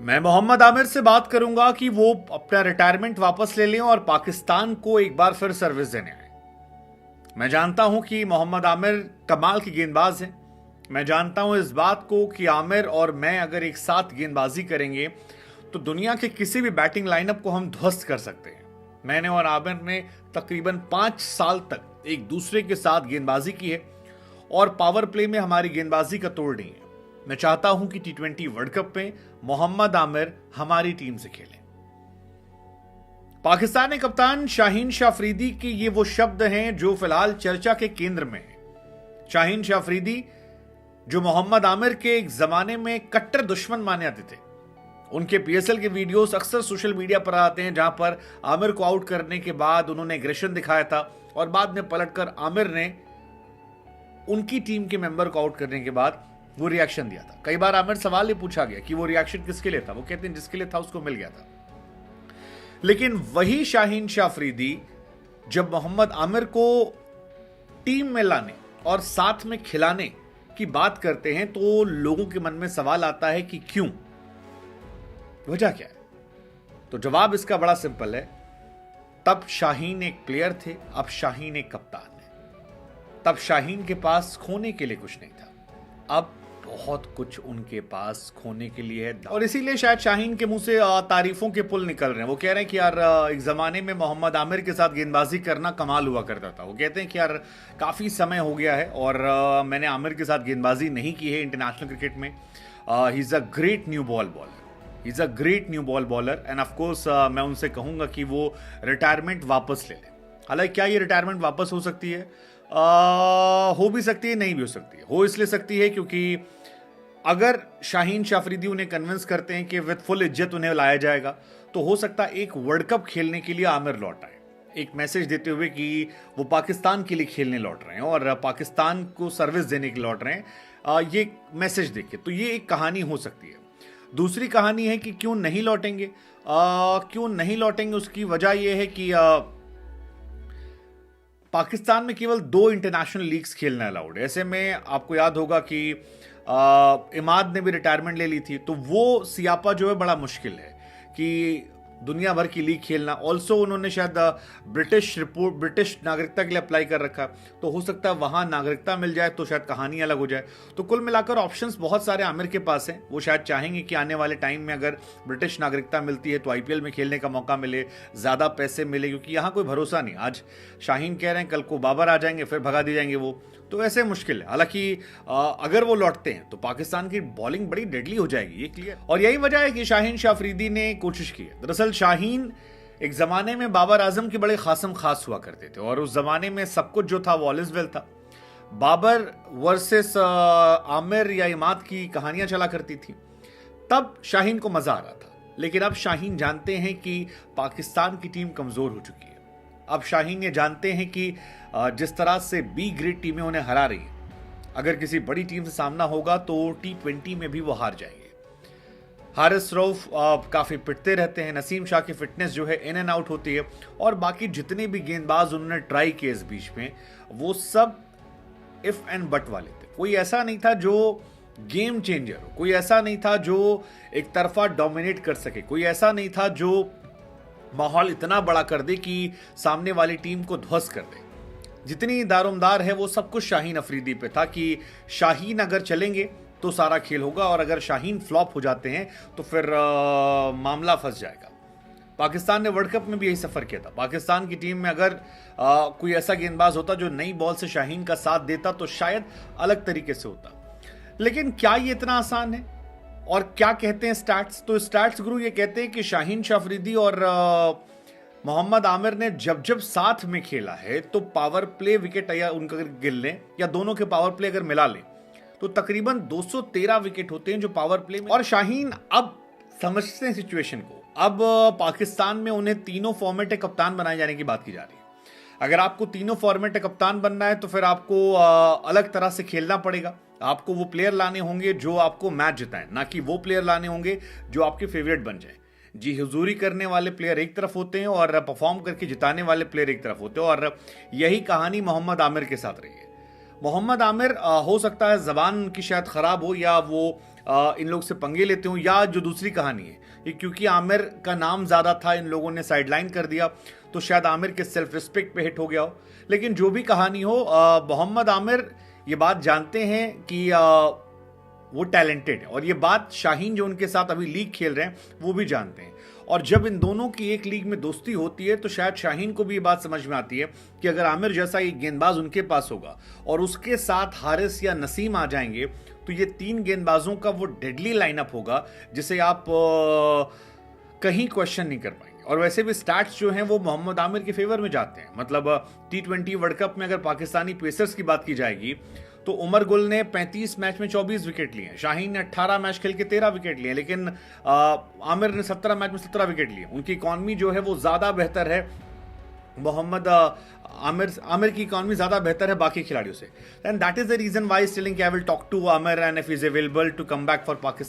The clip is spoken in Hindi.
मैं मोहम्मद आमिर से बात करूंगा कि वो अपना रिटायरमेंट वापस ले लें और पाकिस्तान को एक बार फिर सर्विस देने आए। मैं जानता हूं कि मोहम्मद आमिर कमाल की गेंदबाज हैं। मैं जानता हूं इस बात को कि आमिर और मैं अगर एक साथ गेंदबाजी करेंगे तो दुनिया के किसी भी बैटिंग लाइनअप को हम ध्वस्त कर सकते हैं। मैंने और आमिर ने तकरीबन 5 साल तक एक दूसरे के साथ गेंदबाजी की है और पावर प्ले में हमारी गेंदबाजी का तोड़ नहीं है। मैं चाहता हूं कि T20 वर्ल्ड कप में मोहम्मद आमिर हमारी टीम से खेलें। पाकिस्तानी कप्तान शाहीन शाह अफरीदी के ये वो शब्द हैं जो फिलहाल चर्चा के केंद्र में हैं। शाहीन शाह अफरीदी जो मोहम्मद आमिर के एक जमाने में कट्टर दुश्मन माने जाते थे। उनके PSL के वीडियोस अक्सर सोशल मीडिया पर आते हैं जहां पर आमिर को आउट करने के बाद उन्होंने एग्रेशन दिखाया था और बाद में पलटकर आमिर ने उनकी टीम के मेंबर को आउट करने के बाद वो रिएक्शन दिया था। कई बार आमिर सवाल ये पूछा गया कि वो रिएक्शन किसके लिए था। वो कहते हैं जिसके लिए था उसको मिल गया था। लेकिन वही शाहीन शाह अफरीदी जब मोहम्मद आमिर को टीम में लाने और साथ में खिलाने की बात करते हैं तो लोगों के मन में सवाल आता है कि क्यों, वजह क्या है। तो जवाब इसका बड़ा सिंपल है। तब शाहीन एक प्लेयर थे, अब शाहीन एक कप्तान है। तब शाहीन के पास खोने के लिए कुछ नहीं था, अब बहुत कुछ उनके पास खोने के लिए है। और इसीलिए शायद शाहीन के मुंह से तारीफों के पुल निकल रहे हैं। वो कह रहे हैं कि यार एक जमाने में मोहम्मद आमिर के साथ गेंदबाजी करना कमाल हुआ करता था। वो कहते हैं कि यार काफी समय हो गया है और मैंने आमिर के साथ गेंदबाजी नहीं की है इंटरनेशनल क्रिकेट में। He is a great new ball bowler, is a great new ball bowler and of course मैं उनसे कहूंगा कि वो रिटायरमेंट वापस ले लें। हालांकि क्या ये रिटायरमेंट वापस हो सकती है? हो भी सकती है, नहीं भी हो सकती है। हो इसलिए सकती है क्योंकि अगर शाहीन शाह अफरीदी उन्हें कन्विंस करते हैं कि विद फुल इज्जत उन्हें लाया जाएगा तो हो सकता है एक वर्ल्ड कप खेलने के लिए आमिर लौट आए, एक मैसेज देते हुए कि वो पाकिस्तान के लिए खेलने लौट रहे हैं और पाकिस्तान को सर्विस देने के लिए लौट रहे हैं। ये मैसेज देके तो ये एक कहानी हो सकती है। दूसरी कहानी है कि क्यों नहीं लौटेंगे। क्यों नहीं लौटेंगे उसकी वजह यह है कि पाकिस्तान में केवल 2 इंटरनेशनल लीग्स खेलना अलाउड है। ऐसे में आपको याद होगा कि इमाद ने भी रिटायरमेंट ले ली थी, तो वो सियापा जो है बड़ा मुश्किल है कि दुनिया भर की लीग खेलना। ऑल्सो उन्होंने शायद ब्रिटिश नागरिकता के लिए अप्लाई कर रखा, तो हो सकता है वहां नागरिकता मिल जाए तो शायद कहानी अलग हो जाए। तो कुल मिलाकर ऑप्शंस बहुत सारे आमिर के पास हैं। वो शायद चाहेंगे कि आने वाले टाइम में अगर ब्रिटिश नागरिकता मिलती है तो IPL में खेलने का मौका मिले, ज्यादा पैसे मिले, क्योंकि यहाँ कोई भरोसा नहीं। आज शाहीन कह रहे हैं कल को बाबर आ जाएंगे, फिर भगा दी जाएंगे वो, तो ऐसे मुश्किल है। हालांकि अगर वो लौटते हैं तो पाकिस्तान की बॉलिंग बड़ी डेडली हो जाएगी, ये क्लियर। और यही वजह है कि शाहीन शाह अफरीदी ने कोशिश की है। दरअसल शाहीन एक जमाने में बाबर आजम के बड़े खासम खास हुआ करते थे और उस जमाने में सब कुछ जो था वो ऑल इज वेल था। बाबर वर्सेस आमिर या इमाद की कहानियां चला करती थी, तब शाहीन को मजा आ रहा था। लेकिन अब शाहीन जानते हैं कि पाकिस्तान की टीम कमजोर हो चुकी है। अब शाहीन ये जानते हैं कि जिस तरह से B ग्रेड टीमें उन्हें हरा रही हैं, अगर किसी बड़ी टीम से सामना होगा तो T20 में भी वो हार जाएंगे। हारिस रऊफ काफी पिटते रहते हैं, नसीम शाह की फिटनेस जो है इन एंड आउट होती है और बाकी जितने भी गेंदबाज उन्होंने ट्राई किए इस बीच में वो सब इफ एंड बट वाले थे। कोई ऐसा नहीं था जो गेम चेंजर हो, कोई ऐसा नहीं था जो एक तरफा डोमिनेट कर सके, कोई ऐसा नहीं था जो माहौल इतना बड़ा कर दे कि सामने वाली टीम को ध्वस्त कर दे। जितनी दारोमदार है वो सब कुछ शाहीन अफरीदी पे था कि शाहीन अगर चलेंगे तो सारा खेल होगा और अगर शाहीन फ्लॉप हो जाते हैं तो फिर मामला फंस जाएगा। पाकिस्तान ने वर्ल्ड कप में भी यही सफर किया था। पाकिस्तान की टीम में अगर कोई ऐसा गेंदबाज होता जो नई बॉल से शाहीन का साथ देता तो शायद अलग तरीके से होता। लेकिन क्या ये इतना आसान है? और क्या कहते हैं स्टैट्स? तो स्टैट्स गुरु ये कहते हैं कि शाहीन शाह अफरीदी और मोहम्मद आमिर ने जब जब साथ में खेला है तो पावर प्ले विकेट या उनका अगर गिन लें या दोनों के पावर प्ले अगर मिला लें तो तकरीबन 213 विकेट होते हैं जो पावर प्ले में। और शाहीन अब समझते हैं सिचुएशन को। अब पाकिस्तान में उन्हें तीनों फॉर्मेट कप्तान बनाए जाने की बात की जा रही है। अगर आपको तीनों फॉर्मेट कप्तान बनना है तो फिर आपको अलग तरह से खेलना पड़ेगा। आपको वो प्लेयर लाने होंगे जो आपको मैच जिताएं, ना कि वो प्लेयर लाने होंगे जो आपके फेवरेट बन जाए। जी हुजूरी करने वाले प्लेयर एक तरफ होते हैं और परफॉर्म करके जिताने वाले प्लेयर एक तरफ होते हैं और यही कहानी मोहम्मद आमिर के साथ रही है। मोहम्मद आमिर हो सकता है जबान की शायद खराब हो या वो इन लोग से पंगे लेते हो, या जो दूसरी कहानी है ये क्योंकि आमिर का नाम ज्यादा था इन लोगों ने साइडलाइन कर दिया, तो शायद आमिर के सेल्फ रिस्पेक्ट पे हिट हो गया हो। लेकिन जो भी कहानी हो, मोहम्मद आमिर ये बात जानते हैं कि वो टैलेंटेड है, और ये बात शाहीन जो उनके साथ अभी लीग खेल रहे हैं वो भी जानते हैं। और जब इन दोनों की एक लीग में दोस्ती होती है तो शायद शाहीन को भी ये बात समझ में आती है कि अगर आमिर जैसा एक गेंदबाज उनके पास होगा और उसके साथ हारिस या नसीम आ जाएंगे तो ये 3 गेंदबाजों का वो डेडली लाइनअप होगा जिसे आप कहीं क्वेश्चन नहीं कर पाएंगे। और वैसे भी स्टैट्स जो हैं वो मोहम्मद आमिर के फेवर में जाते हैं। मतलब T20 वर्ल्ड कप में अगर पाकिस्तानी पेसर्स की बात की जाएगी तो उमर गुल ने 35 मैच में 24 विकेट लिए हैं, शाहीन ने 18 मैच खेल के 13 विकेट लिए, लेकिन आमिर ने 17 मैच में 17 विकेट लिए। उनकी इकॉनमी जो है वो ज्यादा बेहतर है, मोहम्मद आमिर की इकॉनमी ज्यादा बेहतर है बाकी खिलाड़ियों से। And that is the reason why still in I will talk to Amir and if is available to come back for Pakistan.